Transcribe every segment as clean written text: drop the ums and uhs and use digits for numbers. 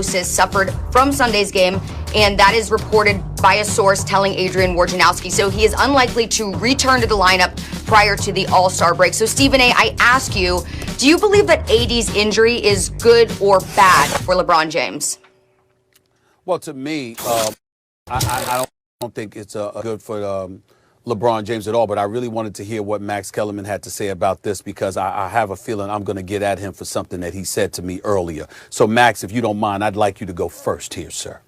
suffered from Sunday's game, and that is reported by a source telling Adrian Wojnarowski. So he is unlikely to return to the lineup prior to the All-Star break. So Stephen A., I ask you, do you believe that AD's injury is good or bad for LeBron James? Well, to me, I don't think it's good for LeBron James at all, but I really wanted to hear what Max Kellerman had to say about this because I have a feeling I'm going to get at him for something that he said to me earlier. So, Max, if you don't mind, I'd like you to go first here, sir.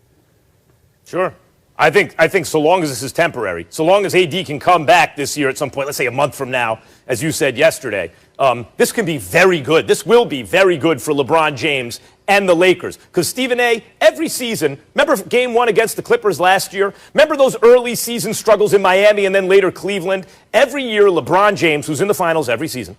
Sure. I think so long as this is temporary, so long as AD can come back this year at some point, let's say a month from now, as you said yesterday, this can be very good. This will be very good for LeBron James and the Lakers. Because, Stephen A., every season, remember Game 1 against the Clippers last year? Remember those early season struggles in Miami and then later Cleveland? Every year, LeBron James, who's in the finals every season,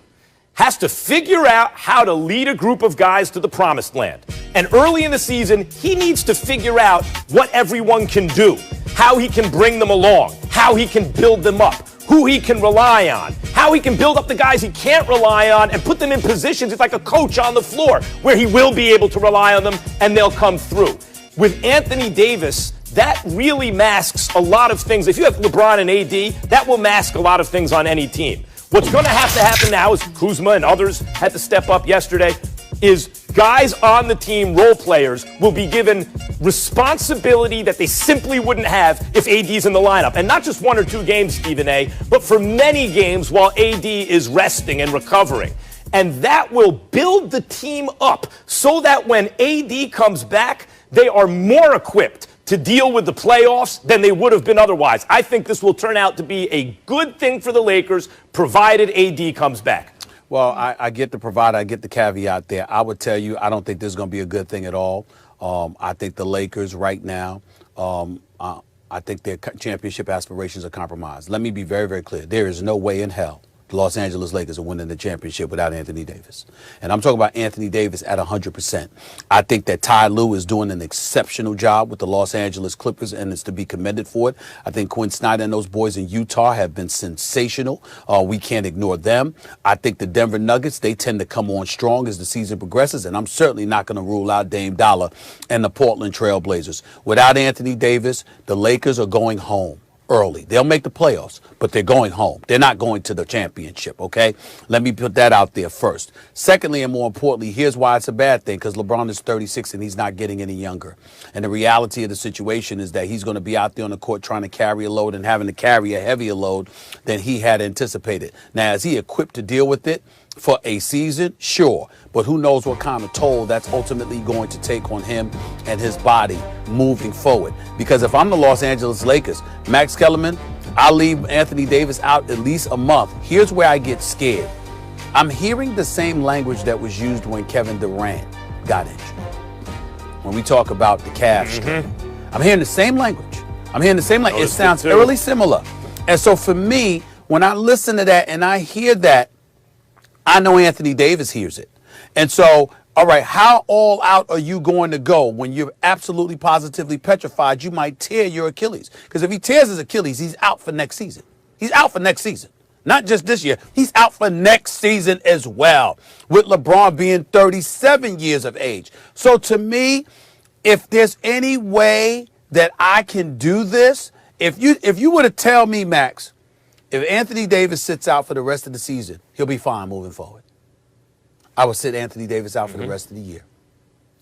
has to figure out how to lead a group of guys to the promised land. And early in the season, he needs to figure out what everyone can do, how he can bring them along, how he can build them up, who he can rely on, how he can build up the guys he can't rely on and put them in positions. It's like a coach on the floor where he will be able to rely on them and they'll come through. With Anthony Davis, that really masks a lot of things. If you have LeBron and AD, that will mask a lot of things on any team. What's going to happen now is Kuzma and others had to step up yesterday, is guys on the team, role players, will be given responsibility that they simply wouldn't have if AD's in the lineup. And not just 1 or 2 games, Stephen A., but for many games while AD is resting and recovering. And that will build the team up so that when AD comes back, they are more equipped to deal with the playoffs than they would have been otherwise. I think this will turn out to be a good thing for the Lakers, provided AD comes back. Well, I get the provider, I get the caveat there. I would tell you, I don't think this is going to be a good thing at all. I think the Lakers right now, I think their championship aspirations are compromised. Let me be very, very clear. There is no way in hell the Los Angeles Lakers are winning the championship without Anthony Davis. And I'm talking about Anthony Davis at 100%. I think that Ty Lue is doing an exceptional job with the Los Angeles Clippers, and it's to be commended for it. I think Quinn Snyder and those boys in Utah have been sensational. We can't ignore them. I think the Denver Nuggets, they tend to come on strong as the season progresses, and I'm certainly not going to rule out Dame Dollar and the Portland Trail Blazers. Without Anthony Davis, the Lakers are going home early. They'll make the playoffs, but they're going home. They're not going to the championship, okay? Let me put that out there first. Secondly, and more importantly, here's why it's a bad thing, because LeBron is 36 and he's not getting any younger. And the reality of the situation is that he's going to be out there on the court trying to carry a load and having to carry a heavier load than he had anticipated. Now, is he equipped to deal with it for a season? Sure. But who knows what kind of toll that's ultimately going to take on him and his body moving forward. Because if I'm the Los Angeles Lakers, Max Kellerman, I'll leave Anthony Davis out at least a month. Here's where I get scared. I'm hearing the same language that was used when Kevin Durant got injured. When we talk about the calf strain. I'm hearing the same language. It sounds eerily similar. And so for me, when I listen to that and I hear that, I know Anthony Davis hears it. And so, all right, how all out are you going to go when you're absolutely positively petrified you might tear your Achilles? Because if he tears his Achilles, he's out for next season. He's out for next season. Not just this year. He's out for next season as well, with LeBron being 37 years of age. So to me, if there's any way that I can do this, if you were to tell me, Max, if Anthony Davis sits out for the rest of the season, he'll be fine moving forward. I would sit Anthony Davis out for the rest of the year.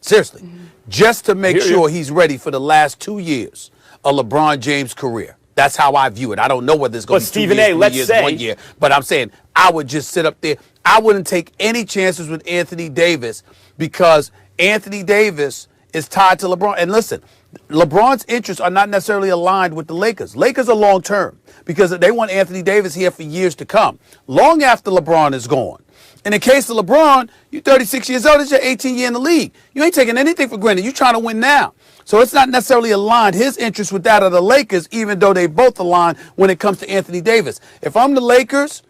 Seriously. Just to make sure he's ready for the last 2 years of LeBron James' career. That's how I view it. I don't know whether it's going to be 2 years, 3 years, 1 year. But I'm saying I would just sit up there. I wouldn't take any chances with Anthony Davis because Anthony Davis is tied to LeBron. And listen, LeBron's interests are not necessarily aligned with the Lakers. Lakers are long-term because they want Anthony Davis here for years to come, long after LeBron is gone. In the case of LeBron, you're 36 years old. It's your 18th year in the league. You ain't taking anything for granted. You're trying to win now. So it's not necessarily aligned, his interest with that of the Lakers, even though they both align when it comes to Anthony Davis. If I'm the Lakers,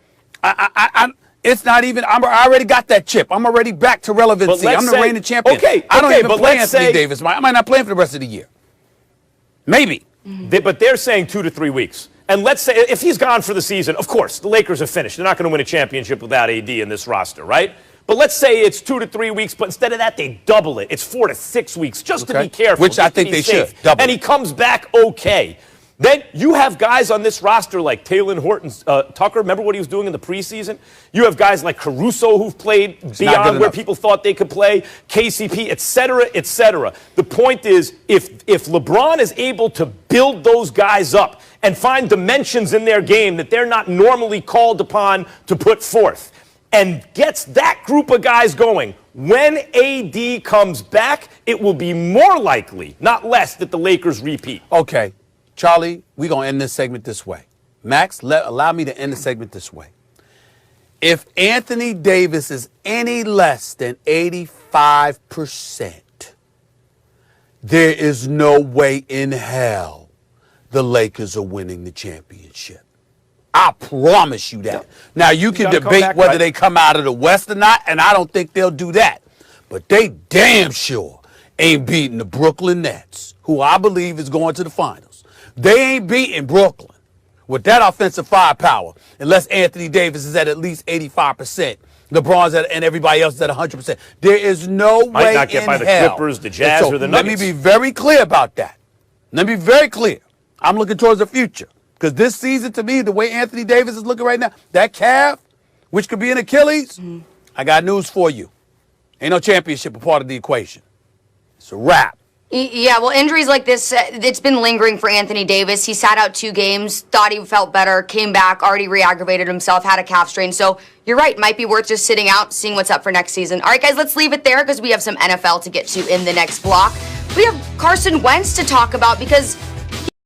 it's not even, I already got that chip. I'm already back to relevancy. I'm the reigning champion. I don't even play Anthony Davis. I might not play him for the rest of the year. Maybe. But they're saying 2 to 3 weeks. And let's say if he's gone for the season, of course, the Lakers are finished. They're not going to win a championship without AD in this roster, right? But let's say it's 2 to 3 weeks, but instead of that, they double it. It's 4 to 6 weeks, just to be careful. Which I think they should. Double and he comes back okay. Then you have guys on this roster like Taylor Horton Tucker. Remember what he was doing in the preseason? You have guys like Caruso who've played beyond where people thought they could play, KCP, et cetera, et cetera. The point is, if LeBron is able to build those guys up and find dimensions in their game that they're not normally called upon to put forth, and gets that group of guys going, when AD comes back, it will be more likely, not less, that the Lakers repeat. Okay. Charlie, we're going to end this segment this way. Max, allow me to end the segment this way. If Anthony Davis is any less than 85%, there is no way in hell the Lakers are winning the championship. I promise you that. Yep. Now, you can debate whether they come out of the West or not, and I don't think they'll do that. But they damn sure ain't beating the Brooklyn Nets, who I believe is going to the finals. They ain't beating Brooklyn with that offensive firepower unless Anthony Davis is at least 85%. LeBron's and everybody else is at 100%. There is no way in hell. Might not get by the Clippers, the Jazz, or the Nuggets. Let me be very clear about that. Let me be very clear. I'm looking towards the future. Because this season, to me, the way Anthony Davis is looking right now, that calf, which could be an Achilles, I got news for you. Ain't no championship a part of the equation. It's a wrap. Yeah, well, injuries like this, it's been lingering for Anthony Davis. He sat out 2 games, thought he felt better, came back, already re-aggravated himself, had a calf strain. So you're right, might be worth just sitting out, seeing what's up for next season. All right, guys, let's leave it there because we have some NFL to get to in the next block. We have Carson Wentz to talk about because